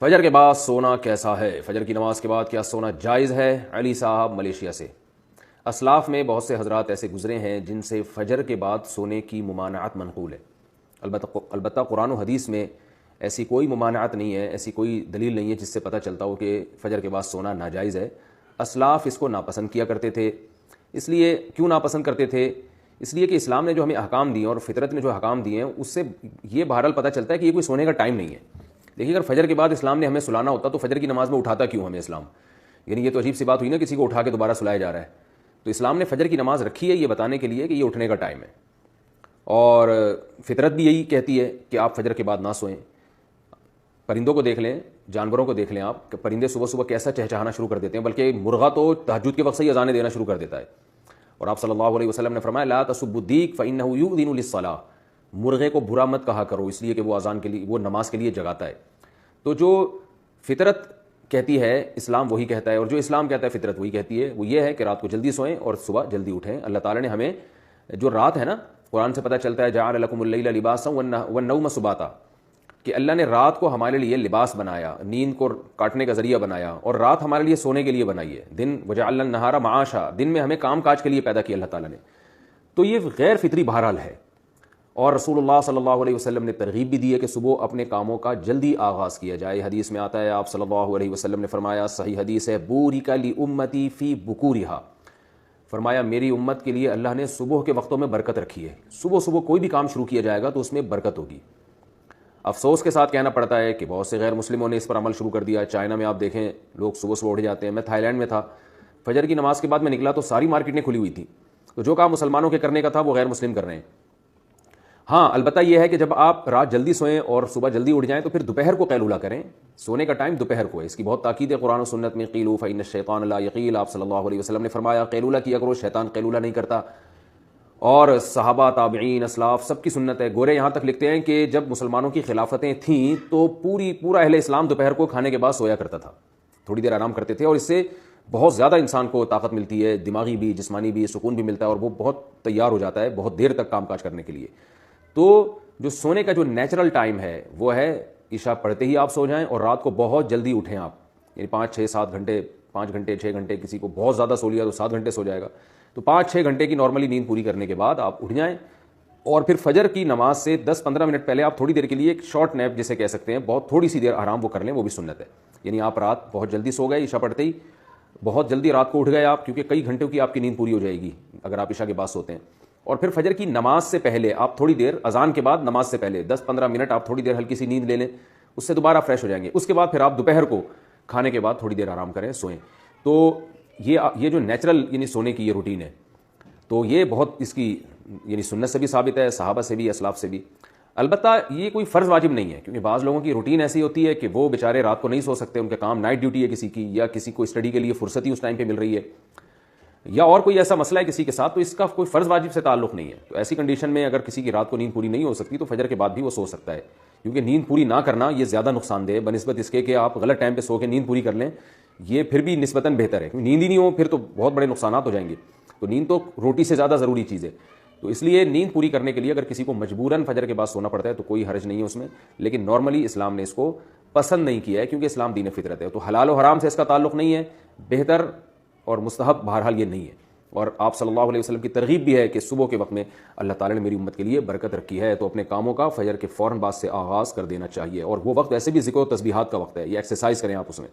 فجر کے بعد سونا کیسا ہے؟ فجر کی نماز کے بعد کیا سونا جائز ہے؟ علی صاحب ملیشیا سے۔ اسلاف میں بہت سے حضرات ایسے گزرے ہیں جن سے فجر کے بعد سونے کی ممانعت منقول ہے، البتہ قرآن و حدیث میں ایسی کوئی ممانعت نہیں ہے، ایسی کوئی دلیل نہیں ہے جس سے پتہ چلتا ہو کہ فجر کے بعد سونا ناجائز ہے۔ اسلاف اس کو ناپسند کیا کرتے تھے۔ اس لیے کیوں ناپسند کرتے تھے؟ اس لیے کہ اسلام نے جو ہمیں احکام دیے اور فطرت نے جو احکام دیے ہیں اس سے یہ بہرحال پتہ چلتا ہے کہ یہ کوئی سونے کا ٹائم نہیں ہے۔ دیکھیے اگر فجر کے بعد اسلام نے ہمیں سلانا ہوتا تو فجر کی نماز میں اٹھاتا کیوں ہمیں اسلام؟ یعنی یہ تو عجیب سی بات ہوئی نا، کسی کو اٹھا کے دوبارہ سلایا جا رہا ہے۔ تو اسلام نے فجر کی نماز رکھی ہے یہ بتانے کے لیے کہ یہ اٹھنے کا ٹائم ہے، اور فطرت بھی یہی کہتی ہے کہ آپ فجر کے بعد نہ سوئیں۔ پرندوں کو دیکھ لیں، جانوروں کو دیکھ لیں آپ کہ پرندے صبح صبح کیسا چہچہانا شروع کر دیتے ہیں، بلکہ مرغا تو تہجد کے وقت سے ہی اذانیں دینا شروع کر دیتا ہے۔ اور آپ صلی اللہ علیہ وسلم نے فرمایا لا تسبوا الدیک فانہ یؤذن للصلاۃ، مرغے کو برا مت کہا کرو اس لیے کہ وہ اذان کے لیے، وہ نماز کے لیے جگاتا ہے۔ تو جو فطرت کہتی ہے اسلام وہی کہتا ہے، اور جو اسلام کہتا ہے فطرت وہی کہتی ہے، وہ یہ ہے کہ رات کو جلدی سوئیں اور صبح جلدی اٹھیں۔ اللہ تعالیٰ نے ہمیں جو رات ہے نا، قرآن سے پتہ چلتا ہے جعل لکم اللیل لباسا والنوم سباتا، کہ اللہ نے رات کو ہمارے لیے لباس بنایا، نیند کو کاٹنے کا ذریعہ بنایا، اور رات ہمارے لیے سونے کے لیے بنائی ہے۔ دن وجعلنا النہار معاشا، دن میں ہمیں کام کاج کے لیے پیدا کیا اللہ تعالیٰ نے۔ تو یہ غیر فطری بہرحال ہے، اور رسول اللہ صلی اللہ علیہ وسلم نے ترغیب بھی دی ہے کہ صبح اپنے کاموں کا جلدی آغاز کیا جائے۔ حدیث میں آتا ہے آپ صلی اللہ علیہ وسلم نے فرمایا، صحیح حدیث ہے، بورک لامتی فی بکورہا، فرمایا میری امت کے لیے اللہ نے صبح کے وقتوں میں برکت رکھی ہے۔ صبح صبح کوئی بھی کام شروع کیا جائے گا تو اس میں برکت ہوگی۔ افسوس کے ساتھ کہنا پڑتا ہے کہ بہت سے غیر مسلموں نے اس پر عمل شروع کر دیا۔ چائنا میں آپ دیکھیں لوگ صبح صبح اٹھ جاتے ہیں۔ میں تھائی لینڈ میں تھا، فجر کی نماز کے بعد میں نکلا تو ساری مارکیٹیں کھلی ہوئی تھیں، تو جو کام مسلمانوں کے کرنے کا تھا وہ غیر مسلم کر رہے ہیں۔ ہاں البتہ یہ ہے کہ جب آپ رات جلدی سوئیں اور صبح جلدی اٹھ جائیں تو پھر دوپہر کو قیلولہ کریں۔ سونے کا ٹائم دوپہر کو ہے، اس کی بہت تاکید ہے قرآن و سنت میں۔ قیلوا فإن الشیطان لا یقیل، آپ صلی اللہ علیہ وسلم نے فرمایا قیلولہ کیا کرو، شیطان قیلولہ نہیں کرتا۔ اور صحابہ، تابعین، اسلاف سب کی سنت ہے۔ گورے یہاں تک لکھتے ہیں کہ جب مسلمانوں کی خلافتیں تھیں تو پورا اہل اسلام دوپہر کو کھانے کے بعد سویا کرتا تھا، تھوڑی دیر آرام کرتے تھے، اور اس سے بہت زیادہ انسان کو طاقت ملتی ہے، دماغی بھی، جسمانی بھی، سکون بھی ملتا ہے، اور وہ بہت تیار ہو جاتا ہے بہت دیر تک کام کاج کرنے کے لیے۔ تو جو سونے کا جو نیچرل ٹائم ہے وہ ہے عشاء پڑھتے ہی آپ سو جائیں، اور رات کو بہت جلدی اٹھیں آپ، یعنی 5-6-7 گھنٹے، 5 گھنٹے 6 گھنٹے، کسی کو بہت زیادہ سو لیا تو 7 گھنٹے سو جائے گا، تو 5-6 گھنٹے کی نارملی نیند پوری کرنے کے بعد آپ اٹھ جائیں، اور پھر فجر کی نماز سے 10-15 منٹ پہلے آپ تھوڑی دیر کے لیے ایک شارٹ نیپ جسے کہہ سکتے ہیں، بہت تھوڑی سی دیر آرام وہ کر لیں، وہ بھی سنت ہے۔ یعنی آپ رات بہت جلدی سو گئے عشاء پڑھتے ہی، بہت جلدی رات کو اٹھ گئے آپ، کیونکہ کئی گھنٹوں کی آپ کی نیند پوری ہو جائے گی اگر آپ عشاء کے بعد سوتے ہیں، اور پھر فجر کی نماز سے پہلے آپ تھوڑی دیر، اذان کے بعد نماز سے پہلے 10-15 منٹ آپ تھوڑی دیر ہلکی سی نیند لے لیں، اس سے دوبارہ فریش ہو جائیں گے۔ اس کے بعد پھر آپ دوپہر کو کھانے کے بعد تھوڑی دیر آرام کریں، سوئیں۔ تو یہ جو نیچرل یعنی سونے کی یہ روٹین ہے، تو یہ بہت اس کی یعنی سنت سے بھی ثابت ہے، صحابہ سے بھی، اسلاف سے بھی۔ البتہ یہ کوئی فرض واجب نہیں ہے، کیونکہ بعض لوگوں کی روٹین ایسی ہوتی ہے کہ وہ بیچارے رات کو نہیں سو سکتے، ان کا کام نائٹ ڈیوٹی ہے کسی کی، یا کسی کو اسٹڈی کے لیے فرصت ہی اس ٹائم پہ مل رہی ہے، یا اور کوئی ایسا مسئلہ ہے کسی کے ساتھ، تو اس کا کوئی فرض واجب سے تعلق نہیں ہے۔ تو ایسی کنڈیشن میں اگر کسی کی رات کو نیند پوری نہیں ہو سکتی تو فجر کے بعد بھی وہ سو سکتا ہے، کیونکہ نیند پوری نہ کرنا یہ زیادہ نقصان دہ بنسبت اس کے کہ آپ غلط ٹائم پہ سو کے نیند پوری کر لیں، یہ پھر بھی نسبتاً بہتر ہے۔ نیند ہی نہیں ہو پھر تو بہت بڑے نقصانات ہو جائیں گے، تو نیند تو روٹی سے زیادہ ضروری چیز ہے۔ تو اس لیے نیند پوری کرنے کے لیے اگر کسی کو مجبوراً فجر کے بعد سونا پڑتا ہے تو کوئی حرج نہیں ہے اس میں، لیکن نارملی اسلام نے اس کو پسند نہیں کیا ہے، کیونکہ اسلام دین فطرت ہے۔ تو حلال و حرام سے اس کا تعلق نہیں ہے، بہتر اور مستحب بہرحال یہ نہیں ہے۔ اور آپ صلی اللہ علیہ وسلم کی ترغیب بھی ہے کہ صبح کے وقت میں اللہ تعالیٰ نے میری امت کے لیے برکت رکھی ہے، تو اپنے کاموں کا فجر کے فوراً بعد سے آغاز کر دینا چاہیے، اور وہ وقت ایسے بھی ذکر و تسبیحات کا وقت ہے، یہ ایکسرسائز کریں آپ اس میں۔